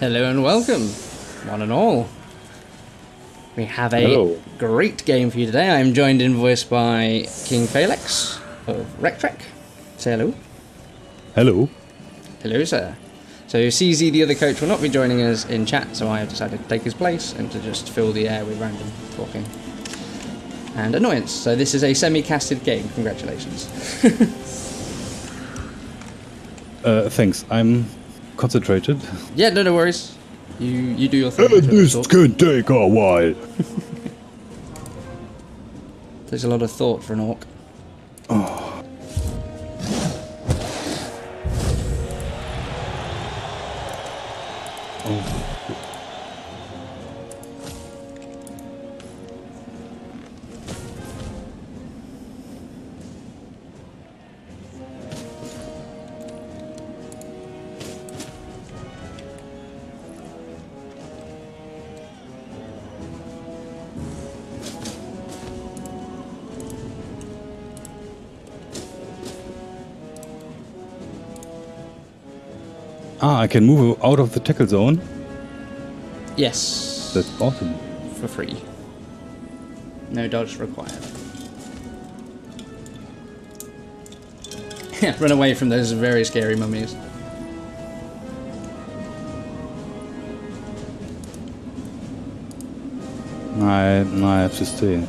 Hello and welcome, one and all. We have a great game for you today. I am joined in voice by King Felix of RetroFuture. Say hello. Hello. Hello, sir. So CZ, the other coach, will not be joining us in chat, so I have decided to take his place and to just fill the air with random talking and annoyance. So this is a semi-casted game. Congratulations. Thanks. I'm concentrated. Yeah, no worries. You do your thing. This can take a while. There's a lot of thought for an orc. Oh. I can move out of the tackle zone. Yes. That's awesome. For free. No dodge required. Yeah, run away from those very scary mummies. I have to stay.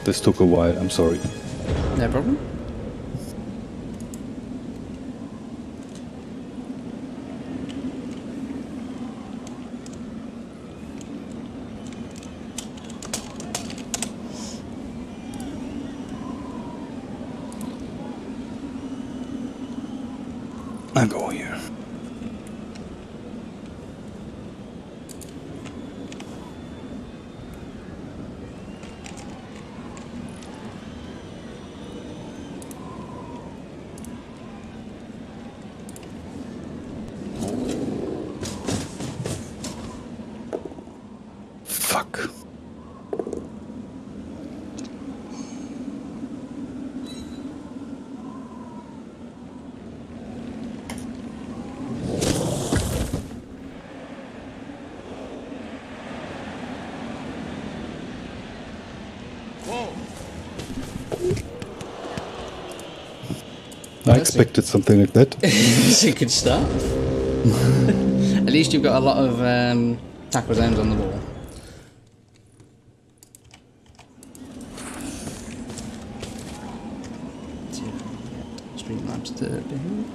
This took a while, I'm sorry. No problem. I'll go here. Fuck. I expected something like that. It's a good start. At least you've got a lot of tackle zones on the wall. Streamlabs to behave.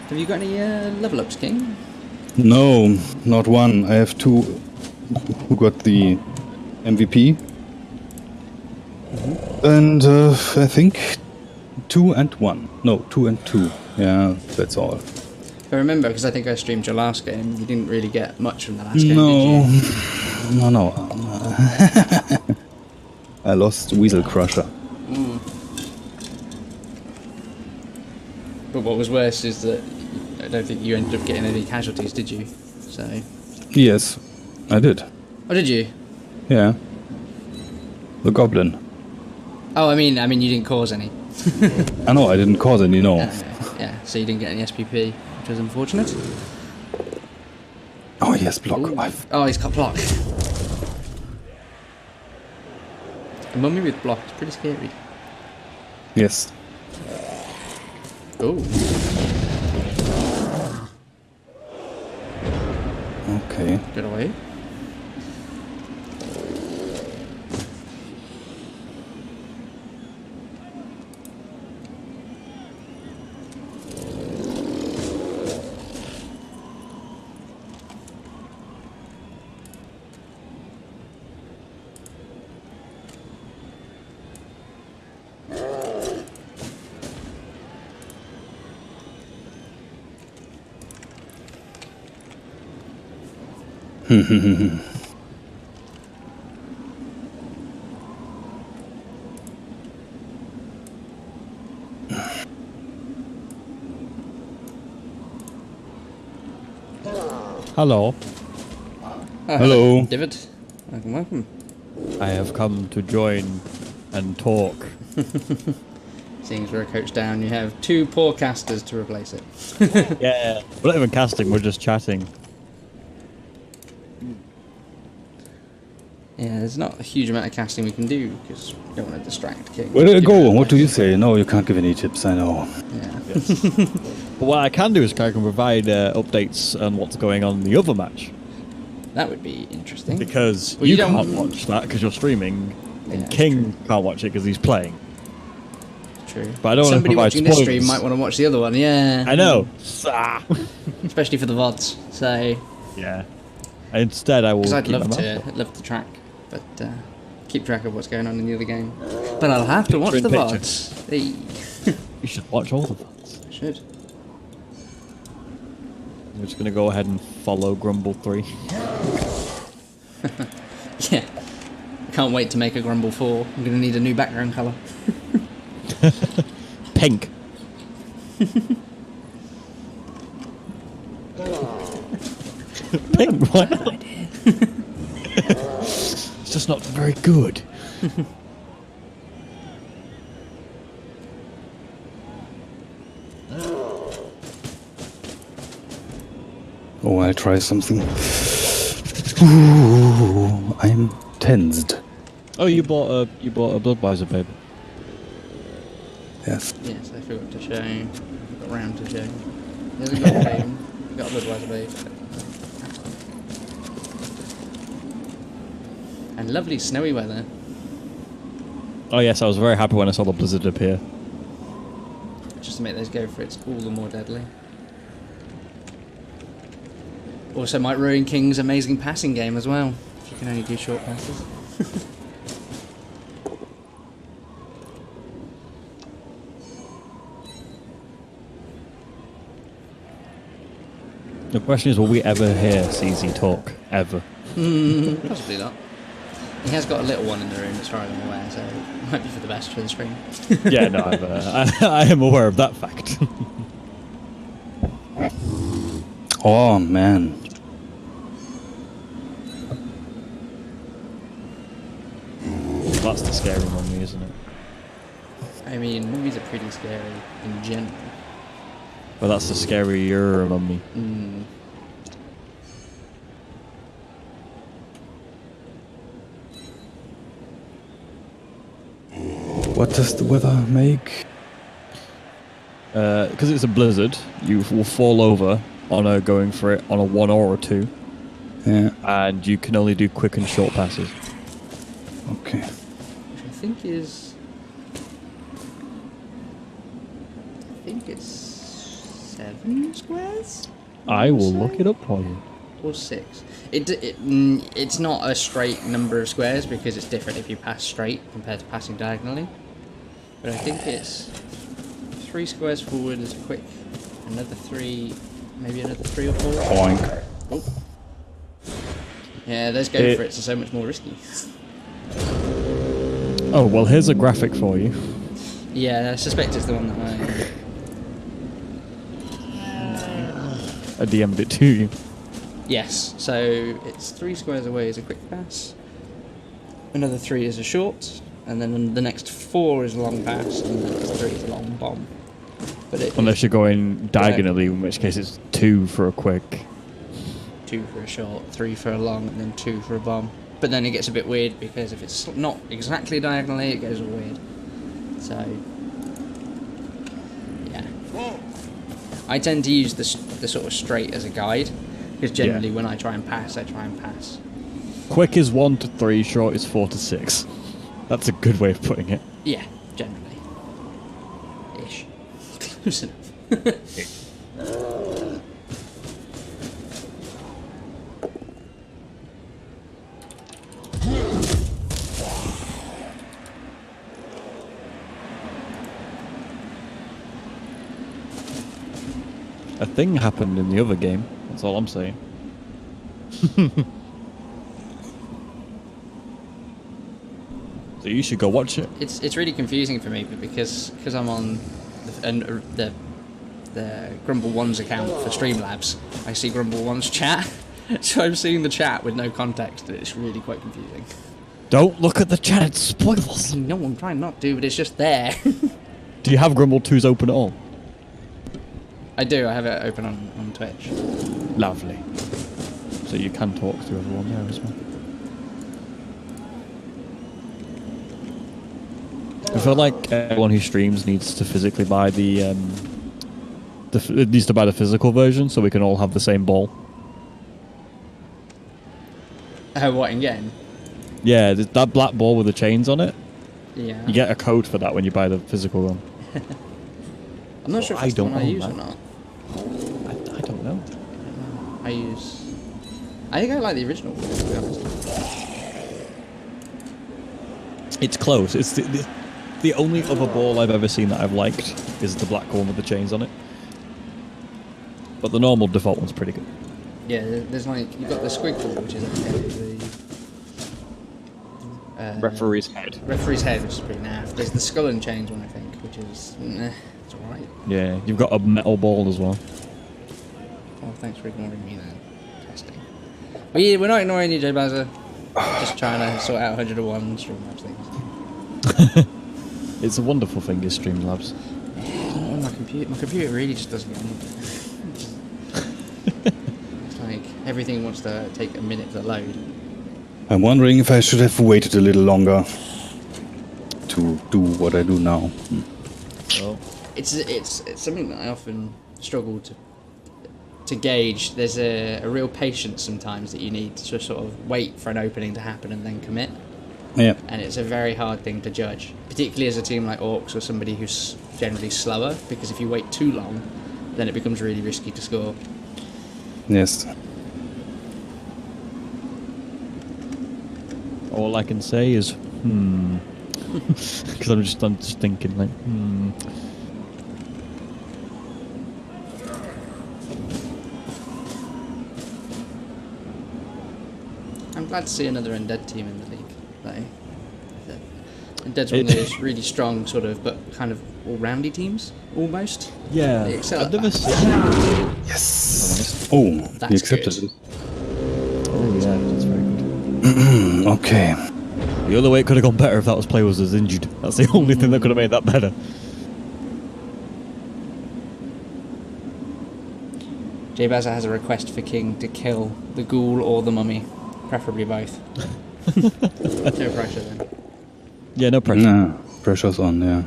Have you got any level ups, King? No, not one. I have two who got the MVP. And I think 2 and 1. No, 2 and 2. Yeah, that's all. I remember, because I think I streamed your last game, you didn't really get much from the last game, No. did you? No. I lost Weasel Crusher. But what was worse is that I don't think you ended up getting any casualties, did you? So. Yes, I did. Oh, did you? Yeah. The goblin. Oh, I mean, you didn't cause any. I know, I didn't cause any, no. Yeah, so you didn't get any SPP, which was unfortunate. Oh, yes, block. Oh, he's got block. A mummy with block is pretty scary. Yes. Oh. Okay. Get away. Hello. Hello. David. Welcome, welcome. I have come to join and talk. Seeing as we're a coach down, you have 2 poor casters to replace it. Yeah. We're not even casting, we're just chatting. Yeah, there's not a huge amount of casting we can do because we don't want to distract King. Where did it go? What do you say? No, you can't give any tips, I know. Yeah. But what I can do is I can provide updates on what's going on in the other match. That would be interesting. Because Well, you you don't- can't watch that because you're streaming, and Yeah, King can't watch it because he's playing. True. But I don't want to Somebody provide watching this stream spoilers. might want to watch the other one, yeah. I know. Especially for the VODs, so... Yeah. Instead, I will. Because I'd keep my love mouth to, shut. love to track, but keep track of what's going on in the other game. But I'll have to watch Picture the in picture. VODs. Hey. You should watch all the VODs. Should. I'm just gonna go ahead and follow GRUMBBL 3. Yeah. Can't wait to make a GRUMBBL 4. I'm going to need a new background colour. Pink. Pink. Why not? It's just not very good. Oh, I'll try something. Ooh, I'm tensed. Oh, you bought a Bloodweiser, babe. Yes. Yes, I forgot to show. Got round to show. He hasn't got a babe. Got a Budweiser babe. And lovely snowy weather. Oh yes, I was very happy when I saw the blizzard appear. Just to make those go for it's all the more deadly. Also might ruin King's amazing passing game as well, if you can only do short passes. The question is, will we ever hear CZ talk? Ever? Possibly not. He has got a little one in the room as far as I'm aware, so it might be for the best for the stream. Yeah, no, I am aware of that fact. Oh, man. That's the scary mummy, isn't it? I mean, movies are pretty scary in general. But that's the scarier mummy. Mm. What does the weather make? Because it's a blizzard, you will fall over on a going for it on a 1 or a 2, Yeah, and you can only do quick and short passes. okay. Which I think is... I think it's 7 squares? I will say? look it up for you. Or 6. It's not a straight number of squares because it's different if you pass straight compared to passing diagonally. But I think it's 3 squares forward is quick, another 3, maybe another 3 or 4. Oink. Oh. Yeah, those go for it are so much more risky. Oh, well, here's a graphic for you. Yeah, I suspect it's the one that I DM'd it to you. Yes, so it's 3 squares away is a quick pass, another 3 is a short, and then the next 4 is a long pass, and the next 3 is a long bomb. But it Unless you're going diagonally, in which case it's 2 for a quick. 2 for a short, 3 for a long, and then 2 for a bomb. But then it gets a bit weird because if it's not exactly diagonally, it goes all weird. So, yeah. I tend to use the sort of straight as a guide, because generally when I try and pass, I try and pass. Quick is 1 to 3, short is 4 to 6. That's a good way of putting it. Yeah, generally. Ish. Close enough. A thing happened in the other game. That's all I'm saying. So you should go watch it. It's really confusing for me because I'm on the GRUMBBL1's account for Streamlabs. I see GRUMBBL1's chat, so I'm seeing the chat with no context, and it's really quite confusing. Don't look at the chat, it's spoilers. No, I'm trying not to, but it's just there. Do you have GRUMBBL2's open at all? I do. I have it open on Twitch. Lovely. So you can talk to everyone there as well. I feel like everyone who streams needs to physically buy needs to buy the physical version so we can all have the same ball. What again? Yeah, that black ball with the chains on it. Yeah. You get a code for that when you buy the physical one. I'm not sure if that's the one I use or not. I don't know. I think I like the original one, to be honest. It's close. It's the only other ball I've ever seen that I've liked is the black one with the chains on it. But the normal default one's pretty good. Yeah, there's like, you've got the squiggle, which is the Referee's head. Referee's head, which is pretty naff. There's the skull and chains one, I think, which is, it's alright. Yeah, you've got a metal ball as well. Oh, thanks for ignoring me then. Interesting. We're not ignoring you, J Bazza. Just trying to sort out 101 Streamlabs things. It's a wonderful thing, is Streamlabs. Not on my computer really just doesn't get on with it. It's like everything wants to take a minute to load. I'm wondering if I should have waited a little longer to do what I do now. Well, It's something that I often struggle to gauge. There's a real patience sometimes that you need to sort of wait for an opening to happen and then commit. Yeah. And it's a very hard thing to judge, particularly as a team like Orcs or somebody who's generally slower, because if you wait too long, then it becomes really risky to score. Yes. all I can say is, because I'm just thinking, like, I'm glad to see another Undead team in the league. Undead's one of those really strong, sort of, but kind of all-roundy teams, almost. Yeah, They excel I've at never that. seen. Yes. Oh, That's he accepted good. it. Oh yeah, that's very good. Okay. The only way it could have gone better if that was player was injured. That's the only thing that could have made that better. J-Bazza has a request for King to kill the ghoul or the mummy, preferably both. No pressure then. Yeah, no pressure. Nah, pressure's on, yeah.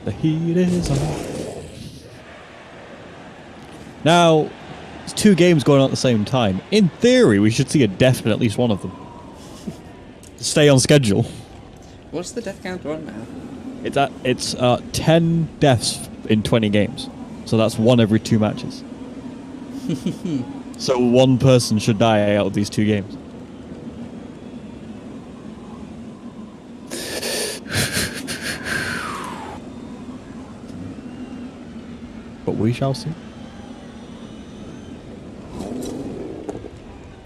The heat is on. Now, it's 2 games going on at the same time. In theory, we should see a death in at least one of them. Stay on schedule. What's the death count on now? It's 10 deaths in 20 games. So that's 1 every 2 matches. So 1 person should die out of these 2 games. But we shall see.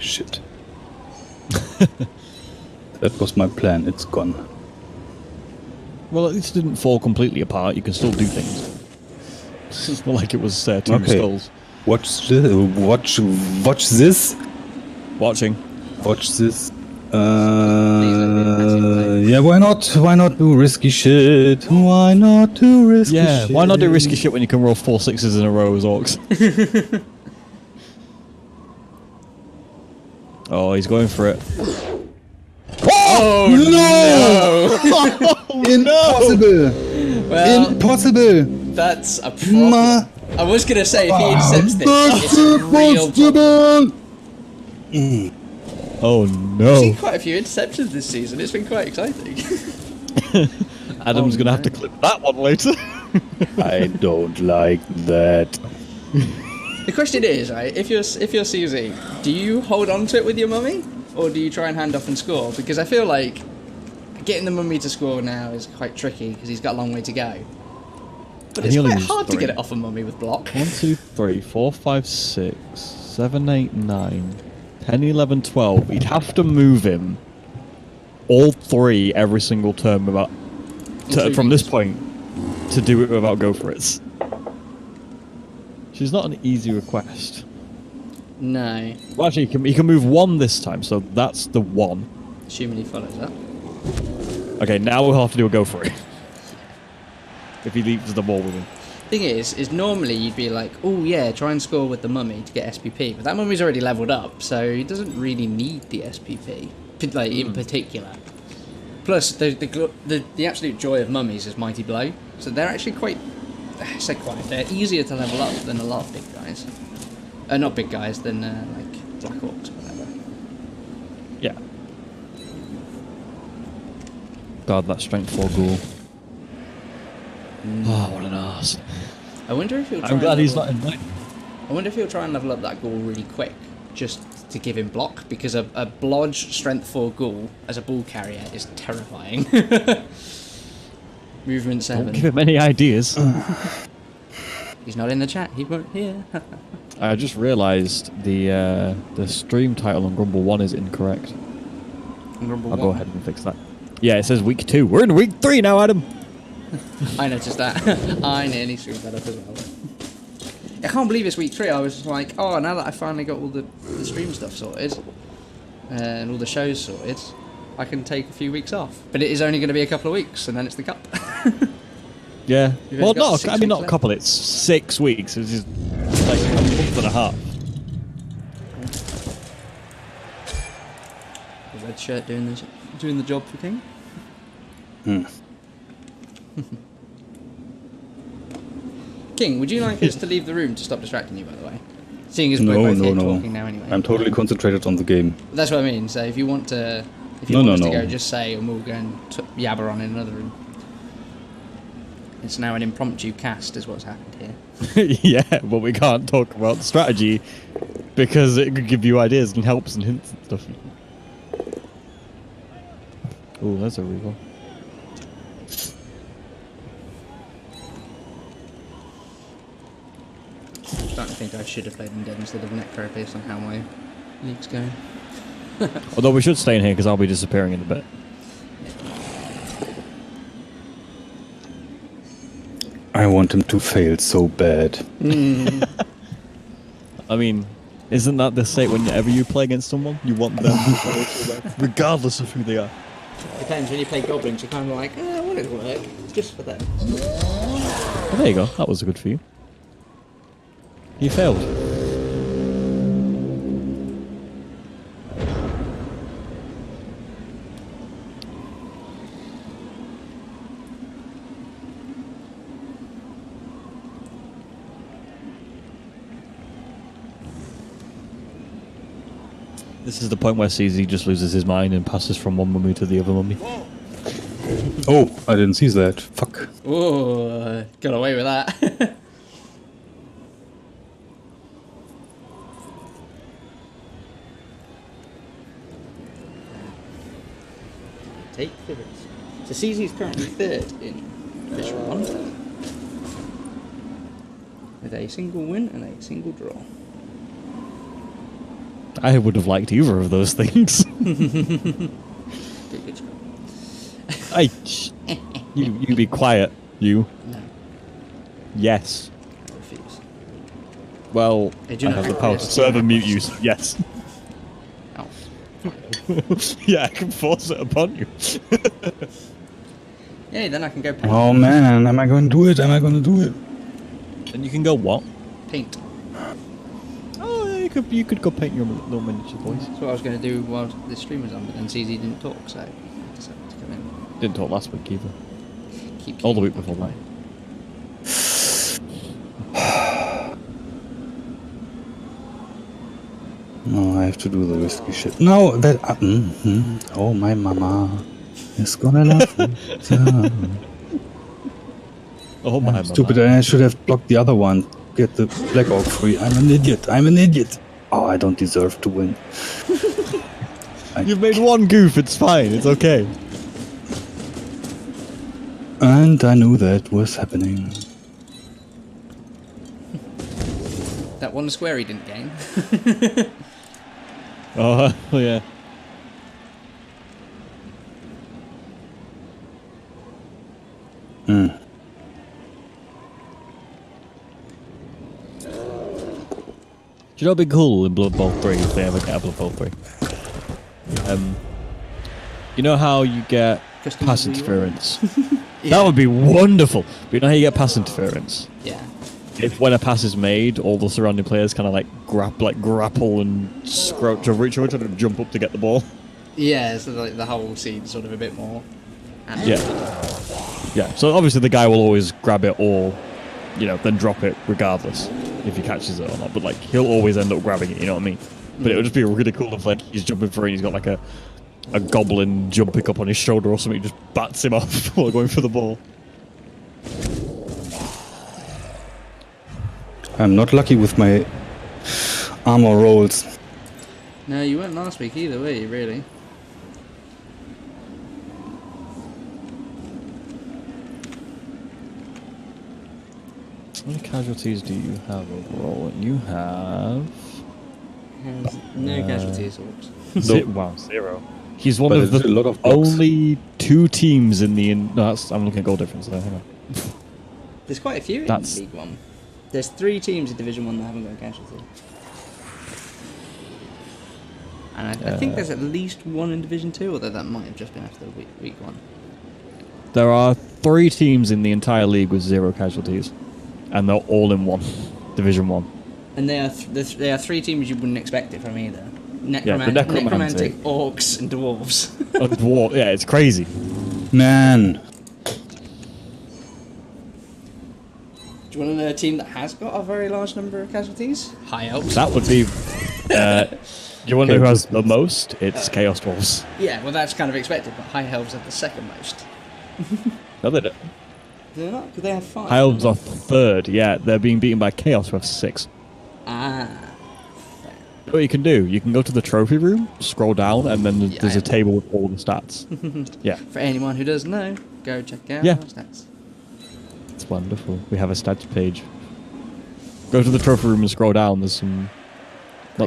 Shit. That was my plan. It's gone. Well, at least it didn't fall completely apart. You can still do things. It's not like it was 2 Okay. skulls. Watch this. Watch this. Watching. Watch this. Yeah, why not? Why not do risky shit? Why not do risky shit? Yeah, why not do risky shit when you can roll 4 6s in a row as Orcs? Oh, he's going for it. Oh No! Impossible! Well, Impossible! that's a problem. I was gonna say if he intercepts this, it's a real problem. Impossible! Oh I've no. seen quite a few interceptions this season. It's been quite exciting. Adam's gonna have to clip that one later. I don't like that. The question is, right? If you're CZ, do you hold on to it with your mummy, or do you try and hand off and score? Because I feel like getting the mummy to score now is quite tricky because he's got a long way to go. But it's He only quite needs hard to 3. get it off a mummy with block. 1 2 3 4 5 6 7 8 9 10 11 12. He'd have to move him all 3 every single turn without from this point to do it without go for it. She's not an easy request. No. Well, actually, he can move 1 this time, so that's the 1. Assuming he follows up. Okay, now we'll have to do a go for it. If he leaves the ball with him. Thing is normally you'd be like, oh yeah, try and score with the mummy to get SPP, but that mummy's already leveled up, so he doesn't really need the SPP, like in particular. Plus, the absolute joy of mummies is Mighty Blow, so they're actually they're easier to level up than a lot of big guys. Not big guys, than like Black Orcs or whatever. Yeah. God, that strength 4 ghoul. Oh, what an arse. I wonder if he'll. I'm glad he's not in mine. I wonder if he'll try and level up that ghoul really quick, just to give him block, because a blodge strength 4 ghoul as a ball carrier is terrifying. Movement 7. Don't give him any ideas. He's not in the chat. He won't hear. I just realised the stream title on GRUMBBL 1 is incorrect. I'll go ahead and fix that. Yeah, it says week 2. We're in week 3 now, Adam. I noticed that. I nearly screwed that up as well. I can't believe it's week 3. I was just like, oh, now that I finally got all the stream stuff sorted and all the shows sorted, I can take a few weeks off. But it is only going to be a couple of weeks, and then it's the cup. Yeah. Well, not not a couple. It's 6 weeks. It's just like a month and a half. The red shirt doing the job for King. King, would you like us to leave the room to stop distracting you, by the way? Seeing as we're both here talking now anyway. I'm totally concentrated on the game. That's what I mean, so if you want to go, just say, and we'll go and yabber on in another room. It's now an impromptu cast, is what's happened here. Yeah, but we can't talk about strategy because it could give you ideas and helps and hints and stuff. Oh, that's a reroll. I'm starting to think I should have played Undead instead of Necro based on how my league's going. Although we should stay in here because I'll be disappearing in a bit. I want him to fail so bad. I mean, isn't that the state whenever you play against someone? You want them to fail so bad, regardless of who they are. Depends, when you play goblins, you're kind of like, I want it to work, just for them. Well, there you go, that was good for you. You failed. This is the point where CZ just loses his mind and passes from one mummy to the other mummy. Oh, I didn't see that. Fuck. Oh, got away with that. Take the risk. So CZ is currently 3rd in Division 1 with a single win and a single draw. I would have liked either of those things. Good job. Hey, you be quiet, you. No, Yes. I refuse. Well, Hey, I do you have not the power to serve and mute you, so yes. Oh. Yeah, I can force it upon you. Yeah, then I can go paint. Oh man, am I going to do it? Am I going to do it? And you can go what? Paint. Oh, yeah, you could go paint your little miniature boys. That's what I was going to do while the stream was on, but then CZ didn't talk, so I decided to come in. Didn't talk last week either. Keep All the week before that. No, I have to do the risky shit. No, that. Oh, my mama is gonna love me. Oh my Stupid, I should have blocked the other one. Get the Black Orc free. I'm an idiot. I'm an idiot. Oh, I don't deserve to win. You've made one goof, it's fine, it's okay. And I knew that was happening. That one square he didn't gain. Oh, yeah. you know what'd be cool in Blood Bowl 3 if they ever get a Blood Bowl 3? You know how you get Custom pass viewer? interference? Yeah. That would be wonderful. But you know how you get pass interference? Yeah. If when a pass is made, all the surrounding players kind of like grapple and scrouch over each other and jump up to get the ball. Yeah, so like the whole scene's sort of a bit more... Yeah. Yeah, so obviously the guy will always grab it or, you know, then drop it regardless if he catches it or not. But like, he'll always end up grabbing it, you know what I mean? But it would just be really cool if like he's jumping through and he's got like a goblin jumping up on his shoulder or something, just bats him off while going for the ball. I'm not lucky with my armor rolls. No, you weren't last week either, were you, really? How many casualties do you have overall? You have... No casualties, Orcs. Wow, 0. He's one But of there's the a lot of blocks. only 2 teams in the... No, that's, I'm looking at goal difference there, hang on. There's quite a few in That's- League 1. There's 3 teams in Division 1 that haven't got a casualty. And I think there's at least 1 in Division 2, although that might have just been after week 1. There are 3 teams in the entire league with 0 casualties. And they're all in 1. Division 1. And they are 3 teams you wouldn't expect it from either. Necromantic. Necromantic, Orcs, and Dwarves. A dwarf, yeah, it's crazy. Man. Do you want to know a team that has got a very large number of casualties? High Elves. That would be... you want to know who has the most? It's Chaos Dwarves. Yeah, well that's kind of expected, but High Elves are the second most. No, they don't. They're not, because they have 5. High Elves are 3rd, yeah. They're being beaten by Chaos, who have 6. Ah. What you can do, you can go to the trophy room, scroll down, and then Yeah, there's I a table with all the stats. Yeah, For anyone who doesn't know, go check out Yeah. our stats. it's wonderful. We have a stats page. Go to the trophy room and scroll down. There's some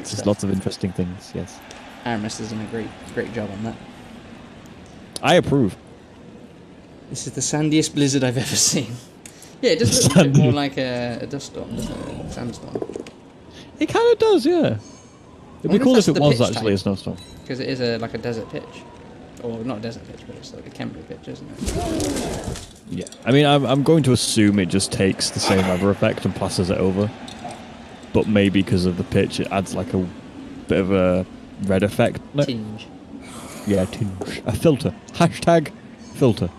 stuff. lots of interesting things. Yes, Aramis has done a great job on that. I approve. This is the sandiest blizzard I've ever seen. Yeah, it does look a bit more like a dust storm, doesn't it? A sandstorm. It kind of does, yeah. It'd be wonder cool if if that's it the was pitch actually a type. snowstorm. Because it is like a desert pitch. Or not a desert pitch, but it's like a Kembury pitch, isn't it? Yeah, I mean, I'm going to assume it just takes the same weather effect and plasters it over. But maybe because of the pitch, it adds like a bit of a red effect. No? Tinge. Yeah, tinge. A filter. Hashtag filter.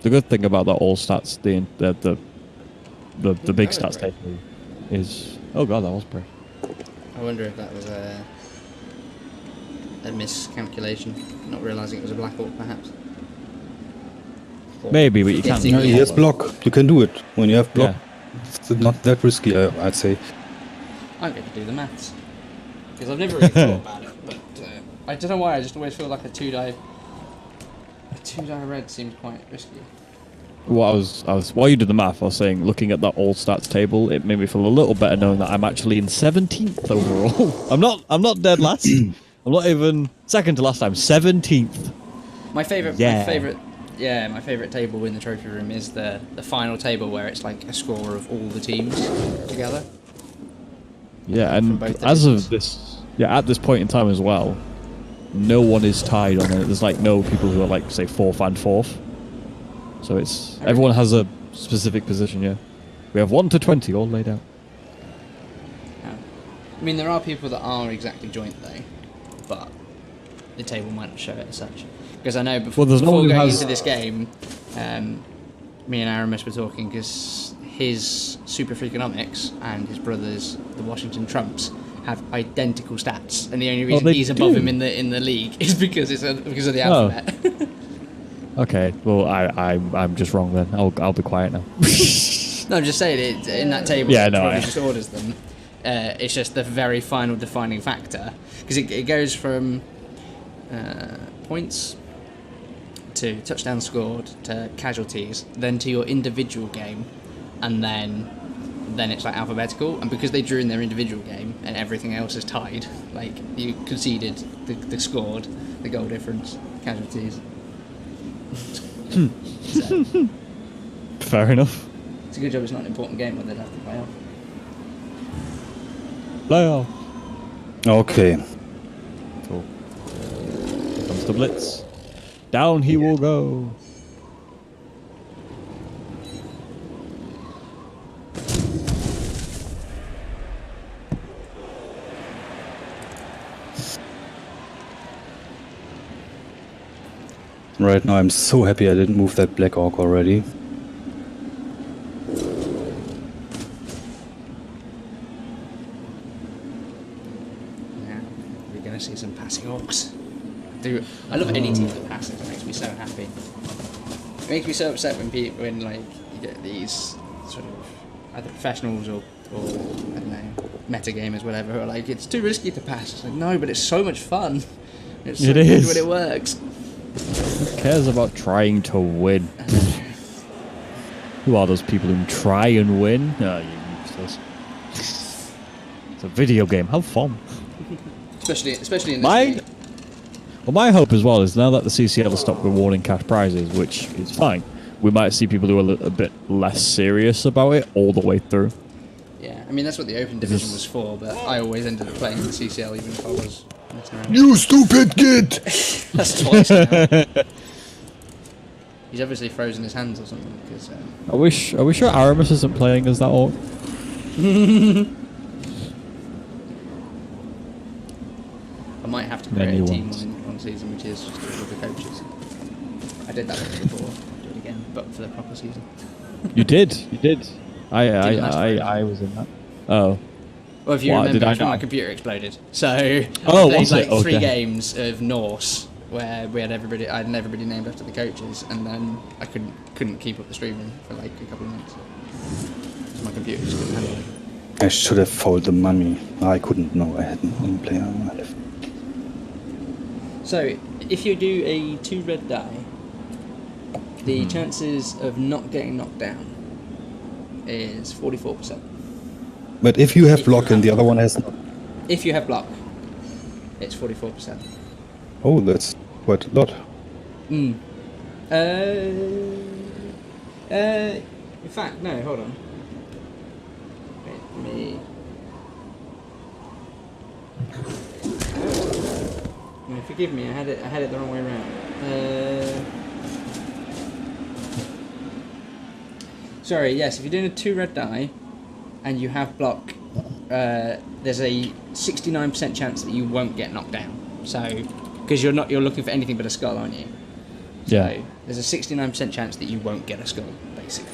The good thing about that all stats, the big stats table is... Oh god, that was brave. I wonder if that was a miscalculation, not realising it was a Black Orc, perhaps. Or Maybe, but you can't... getting He has block. You can do it. When you have block, Yeah. it's not that risky, I'd say. I'm going to do the maths. Because I've never really thought about it, but I don't know why, I just always feel like a two-die red seems quite risky. While you did the math, I was saying, looking at that all stats table, it made me feel a little better knowing that I'm actually in 17th overall. I'm not dead last. I'm not even second to last. I'm 17th. My favourite Yeah. my favourite table in the trophy room is the final table where it's like a score of all the teams together. Yeah, From and both as of divisions. this, yeah, at this point in time as well, no one is tied on it. There's like no people who are like say 4th and 4th. So it's everyone has a specific position. Yeah, we have 1 to 20 all laid out. I mean, there are people that are exactly joint though, but the table might not show it as such. Because I know before, Well, there's no before one who going has- into this game, me and Aramis were talking because his Super Freakonomics and his brothers, the Washington Trumps, have identical stats, and the only reason they he's above do? him in the league is because because of the Oh. alphabet. Okay, well I'm just wrong then. I'll be quiet now. No, I'm just saying it in that table. Yeah, it no, probably I- just orders them. It's just the very final defining factor because it goes from points to touchdowns scored to casualties, then to your individual game, and then then it's like alphabetical, and because they drew in their individual game and everything else is tied, like you conceded the scored, the goal difference, casualties. So, Fair enough. it's a good job it's not an important game when they'd have to play off. Playoff. Okay. Cool. Here comes the blitz. Down he will go. Right now I'm so happy I didn't move that black orc already. Yeah, we're gonna see some passing orcs. I love any team that passes. It makes me so happy. It makes me so upset when like you get these sort of either professionals or I don't know, meta gamers, whatever, who are like, it's too risky to pass. It's like, no, but it's so much fun. It's so good when it works. Who cares about trying to win? Who are those people who try and win? Oh, you useless. It's a video game. Have fun. Especially in this league. Well, my hope as well is now that the CCL has stopped rewarding cash prizes, which is fine, we might see people who are a bit less serious about it all the way through. Yeah, I mean, that's what the Open Division was for, but I always ended up playing the CCL even if I was messing around. You stupid kid! That's twice now. He's obviously frozen his hands or something, because... I wish your Aramis isn't playing as that orc. I might have to create a team one season, which is just with the coaches. I did that once before. I'll do it again, but for the proper season. You did. I was in that. Oh. Well, if you remember, my computer exploded. So I played like 3 games of Norse where I had everybody named after the coaches, and then I couldn't keep up the streaming for like a couple of months. So my computer just couldn't handle it. I should have folded the money. I couldn't know I had one player on my left. So, if you do a 2 red die, the chances of not getting knocked down is 44%. But if you have block and the other one has not. If you have block, it's 44%. Oh, that's quite a lot. In fact, no, hold on. Wait, me. No, forgive me, I had it the wrong way around. Sorry, yes, if you're doing a 2 red die and you have block, there's a 69% chance that you won't get knocked down. So, because you're looking for anything but a skull, aren't you? Yeah. So, there's a 69% chance that you won't get a skull, basically.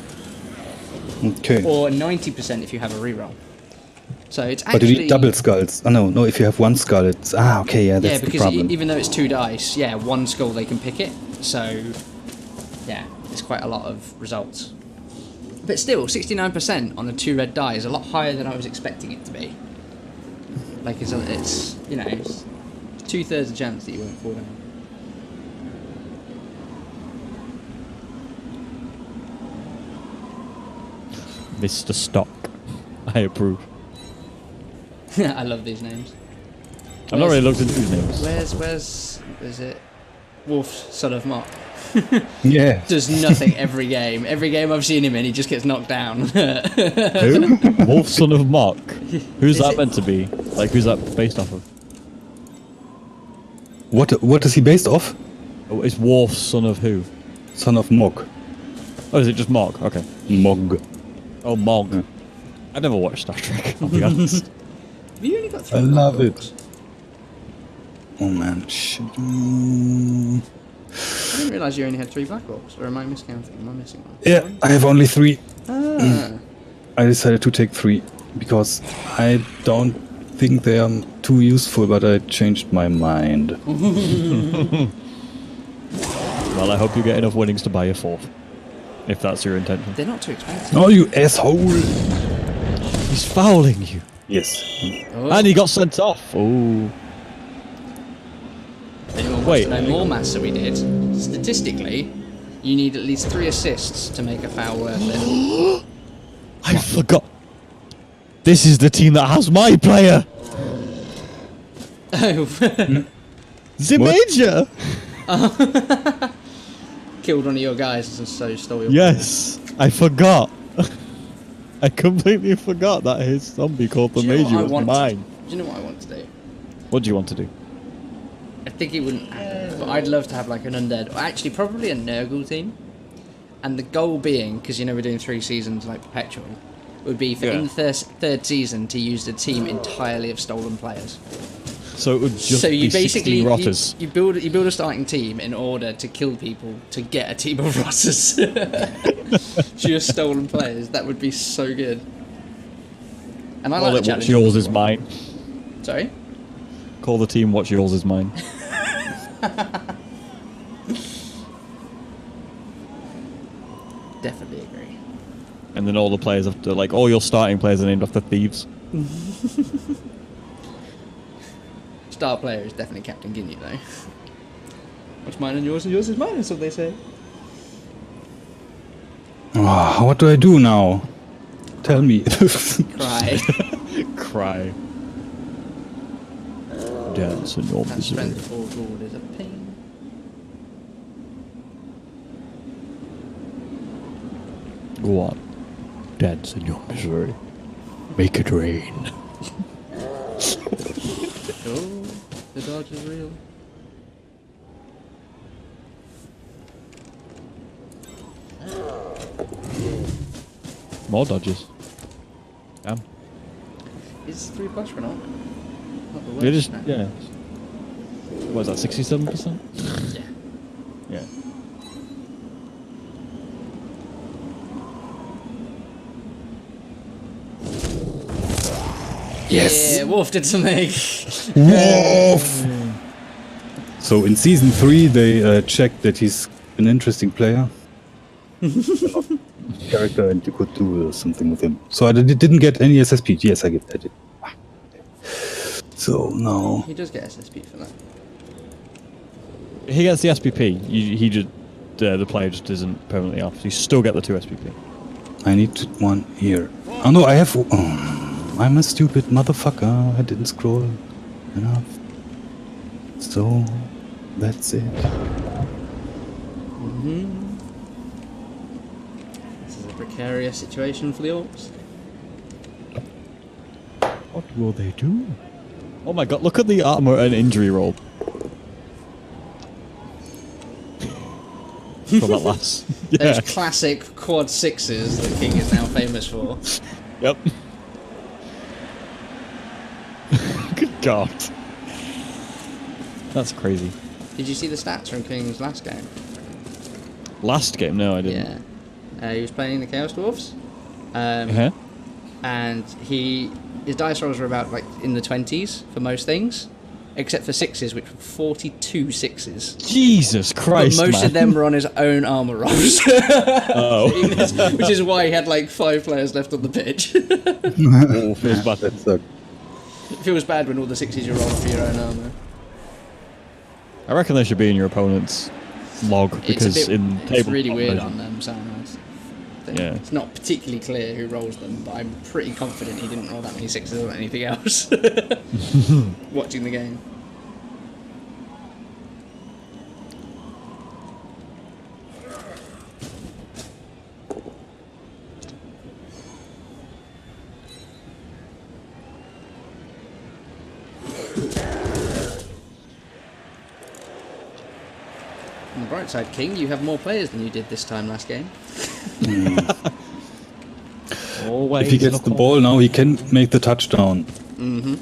Okay. Or 90% if you have a reroll. So it's actually... But you need double skulls. Oh, no, if you have 1 skull, it's... Ah, okay, yeah, that's the problem. Yeah, because even though it's 2 dice, 1 skull they can pick it. So, yeah, it's quite a lot of results. But still, 69% on a 2 red die is a lot higher than I was expecting it to be. Like, it's 2/3 chance that you won't fall down. Mr. Stock. I approve. I love these names. I've not really looked into these names. Where's is it? Wolf, son of Mock. Yeah. Does nothing every game. Every game I've seen him in, he just gets knocked down. Who? Wolf, son of Mock. Who's that meant to be? Like, who's that based off of? What is he based off? Oh, it's Wolf, son of who? Son of Mog. Oh, is it just Mog? Okay. Mog. Oh, Mog. Yeah. I never watched Star Trek, I'll be honest. Have you only got 3? I love it. Oh man, shit. I didn't realise you only had 3 Black Orcs, or am I miscounting? Am I missing one? Yeah, I have only 3. Ah. I decided to take 3 because I don't think they are too useful, but I changed my mind. Well, I hope you get enough winnings to buy a 4th. If that's your intention. They're not too expensive. Oh, you asshole! He's fouling you. Yes. Oh. And he got sent off. Oh. Anyone wants to know more maths than we did? Statistically, you need at least 3 assists to make a foul worth it. I forgot. This is the team that has my player! Oh. The Major! Killed one of your guys and so stole your Yes, I forgot. I completely forgot that his zombie called the Do you know what Major I was want mine. Do you know what I want to do? What do you want to do? I think it wouldn't happen, but I'd love to have like an Undead, or actually probably a Nurgle team. And the goal being, because you know we're doing 3 seasons like perpetual, would be for in the third season to use the team entirely of stolen players. So it would just So you be basically 60 rotters. you build a starting team in order to kill people to get a team of rotters. Just stolen players. That would be so good. And I Call like it the what's challenge. yours is mine. Sorry? Call the team what's yours is mine. Definitely agree. And then all the players have to, like, all your starting players are named after thieves. Star player is definitely Captain Guinea though. What's mine and yours is mine, that's what they say. Oh, what do I do now? Tell me. Cry. Cry. Dance in your That misery. strength for gold is a pain. Go on. Dance in your misery. Make it rain. Oh, the dodge is real. More dodges. Damn. Is 3 plus for not? Not the worst. It is, no. yeah. What is that, 67%? Yeah. Yeah. Yes. Yeah, Wolf did something. Wolf! So in season 3 they checked that he's an interesting player. Character, and you could do something with him. So I didn't get any SSP. Yes, I did. So now He does get SSP for that. He gets the SPP. He just the player just isn't permanently off. So you still get the 2 SPP. I need one here. Oh no, I have. Oh, I'm a stupid motherfucker. I didn't scroll enough. So that's it. This is a precarious situation for the Orcs. What will they do? Oh my god! Look at the armor and injury roll. From that last. Those Yeah. classic quad 6s that King is now famous for. Yep. Good god. That's crazy. Did you see the stats from King's last game? Last game? No, I didn't. Yeah. He was playing the Chaos Dwarfs. Uh-huh. And his dice rolls were about like in the 20s for most things, except for 6s, which were 42 6s. Jesus Christ, But most man. of them were on his own armor rolls. Oh. Which is why he had like 5 players left on the pitch. Oh, feels bad. That sucked. It feels bad when all the 6s you're rolling for your own armor. I reckon they should be in your opponent's log because It's in it's really tabletop weird version- on them, Soundhouse. Yeah. It's not particularly clear who rolls them, but I'm pretty confident he didn't roll that many 6s or anything else. Watching the game. On the bright side, King, you have more players than you did this time last game. Always If he gets the ball now, he can make the touchdown. Mm-hmm.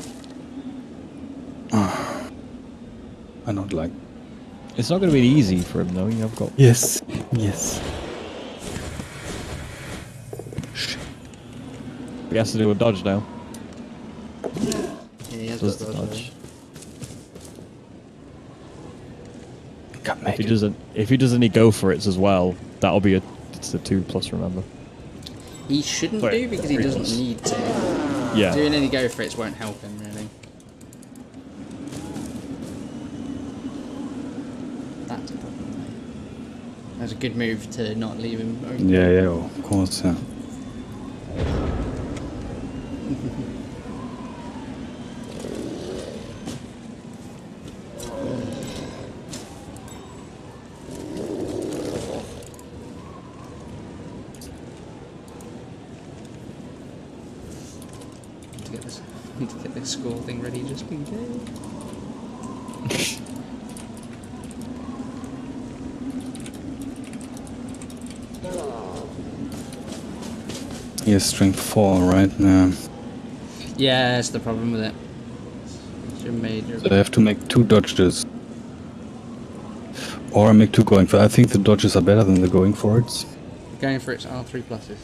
I don't like. It's not going to be easy for him though. You have got. Yes. Yes. He has to do a dodge now. Yeah, he has Does got the those, dodge. Can't If make he it. doesn't, he go for it as well, that'll be it's a 2+. Remember. He shouldn't Sorry, do because he 3+. doesn't need to. Yeah. Doing any go for it won't help him really. That's a problem. That's a good move to not leave him open. Yeah, of course. Yeah. Need to get this score thing ready just in case. He has strength 4 right now. Yeah, that's the problem with it. It's your major. So I have to make 2 dodges. Or I make 2 going for it. I think the dodges are better than the going for it. Going for its R3 pluses.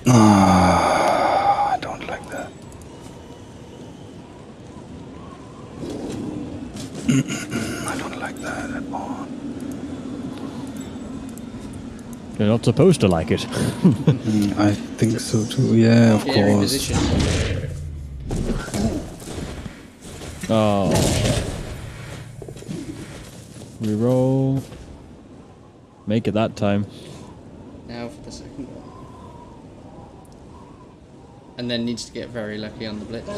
I don't like that. I don't like that at all. You're not supposed to like it. I think so too. Yeah, of Scary course. position. Oh. Reroll. Make it that time. Now for the second one. And then needs to get very lucky on the blitz.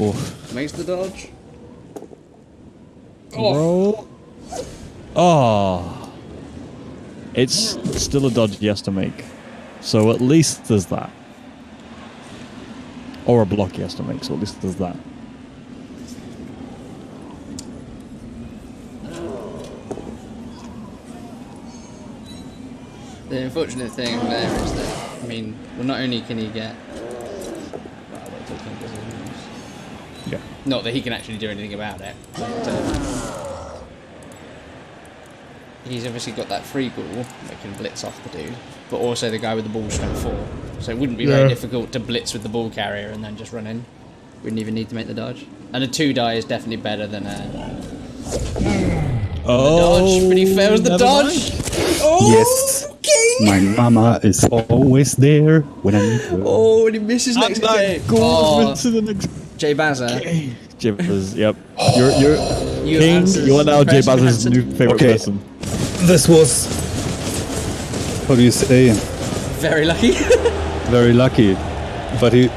Oof. Makes the dodge. Roll. Oh. It's still a dodge he has to make. So at least there's that. Or a block he has to make, so at least there's that. The unfortunate thing there is that, I mean, well, not only can he get... Well, we're talking decisions. Yeah. Not that he can actually do anything about it, but he's obviously got that free ghoul that can blitz off the dude, but also the guy with the ball strength 4. So it wouldn't be very difficult to blitz with the ball carrier and then just run in. Wouldn't even need to make the dodge. And a 2 die is definitely better than a... dodge, but he fails the dodge! Oh, Yes. King! My mama is always there when I need her. Oh, and he misses next game. Oh, to the next Jay Bazza. Jay Bazza's, yep. You're You King, answered you are now Jay Preston Bazza's Hansen. new favorite Okay. person. This was, how do you say, Very lucky. very lucky. But he,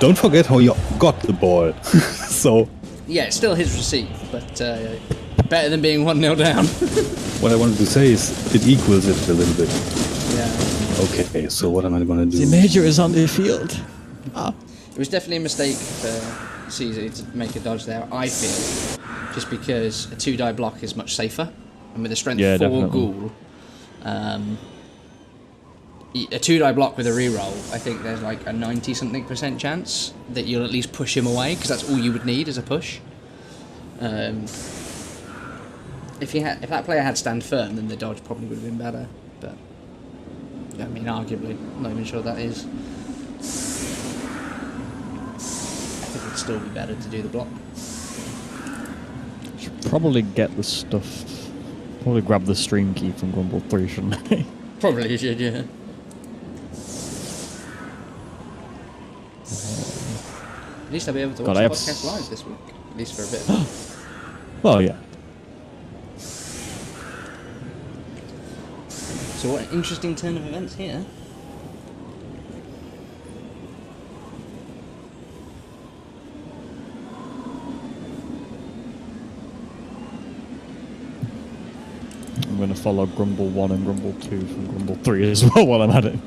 don't forget how you got the ball. So, Yeah, it's still his receipt, but better than being 1-0 down. what I wanted to say is, it equals it a little bit. Yeah. Okay, so what am I gonna do? The major is on the field. It was definitely a mistake for Caesar to make a dodge there, I feel. Just because a 2-die block is much safer. And with a strength 4 definitely. ghoul, a 2-die block with a reroll, I think there's like a 90-something% chance that you'll at least push him away, because that's all you would need as a push. If that player had stand firm, then the dodge probably would have been better. But I mean, arguably, I'm not even sure that is. I think it'd still be better to do the block. Should probably get the stuff. Probably grab the stream key from GRUMBBL 3, shouldn't I? Probably you should, yeah. At least I'll be able to watch the podcast live this week. At least for a bit. Well, yeah. So what an interesting turn of events here. I'm going to follow GRUMBBL 1 and GRUMBBL 2 from GRUMBBL 3 as well while I'm at it.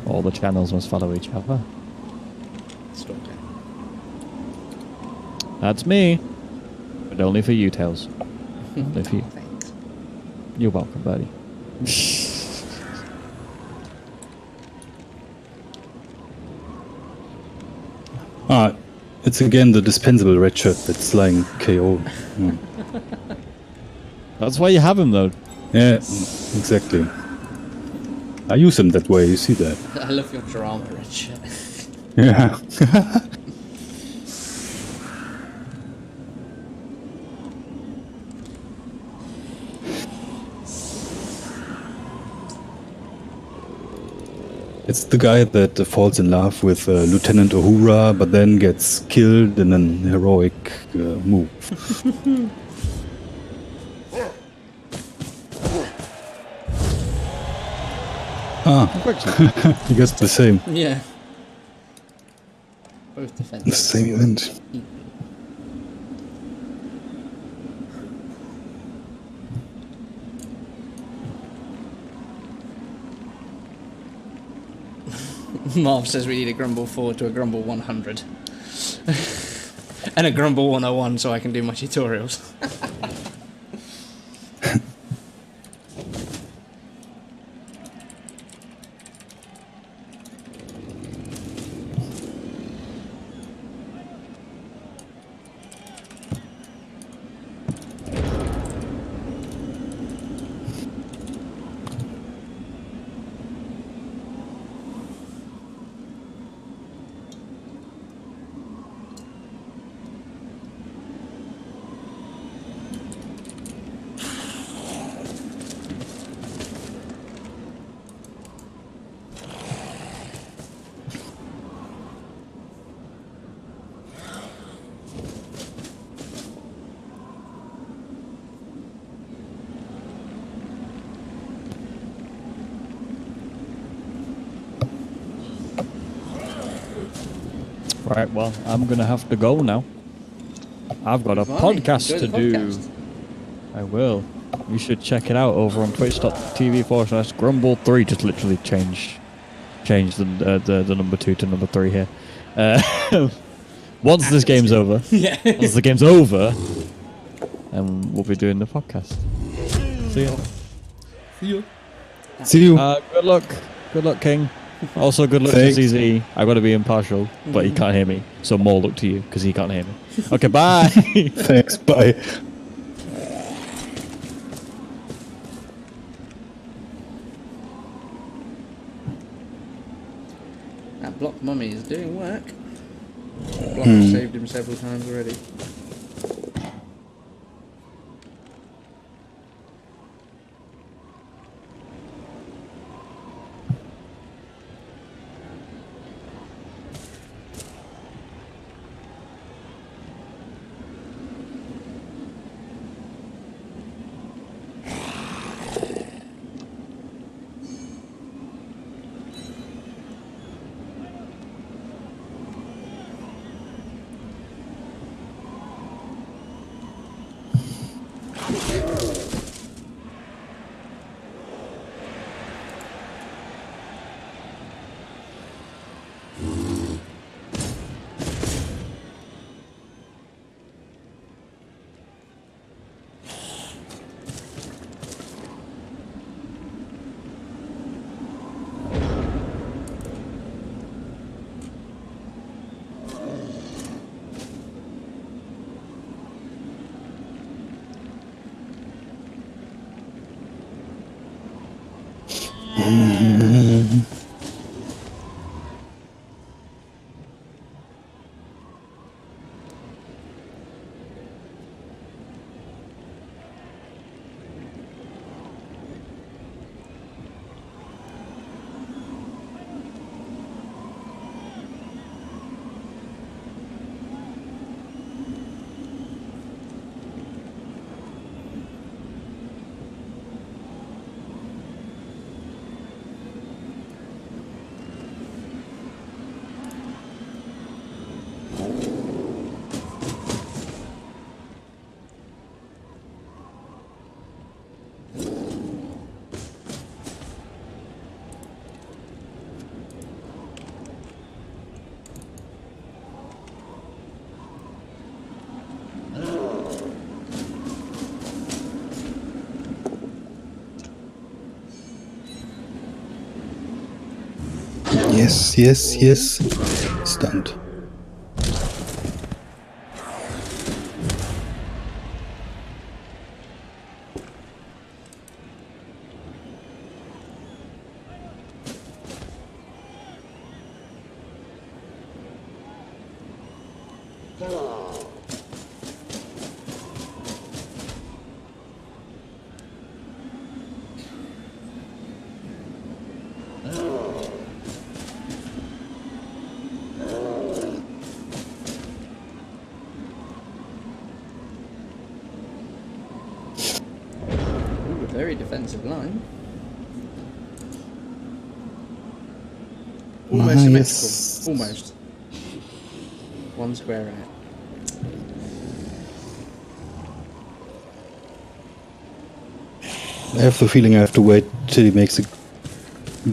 All the channels must follow each other. Stalker. That's me. But only for you, Tails. Only for you. Thanks. You're welcome, buddy. It's again the dispensable red shirt that's lying KO. Hmm. That's why you have him, though. Yeah, exactly. I use them that way, you see that. I love your drama, Richard. Yeah. It's the guy that falls in love with Lieutenant Uhura, but then gets killed in an heroic move. Ah, Brexit. you guess the same. Yeah. Both The defensive. same event. Marv says we need a Grumble 4 to a Grumble 100. And a Grumble 101 so I can do my tutorials. Right, well, I'm going to have to go now. I've got a Fine, podcast enjoy to the do. podcast. I will. You should check it out over on twitch.tv/GRUMBBL3. Just literally change the number 2 to number 3 here. Once this game's over, Yeah. once the game's over, we'll be doing the podcast. See ya. See you. Good luck. Good luck, King. Also, good luck Thanks. to CZ. I got to be impartial, but he can't hear me. So more luck to you, because he can't hear me. Okay, bye. Thanks. Bye. That block mummy is doing work. Block has saved him several times already. Yes, yes, yes. Stunned. Ooh, a very defensive line. Almost symmetrical. Yes. Almost. One square out. I have the feeling I have to wait till he makes a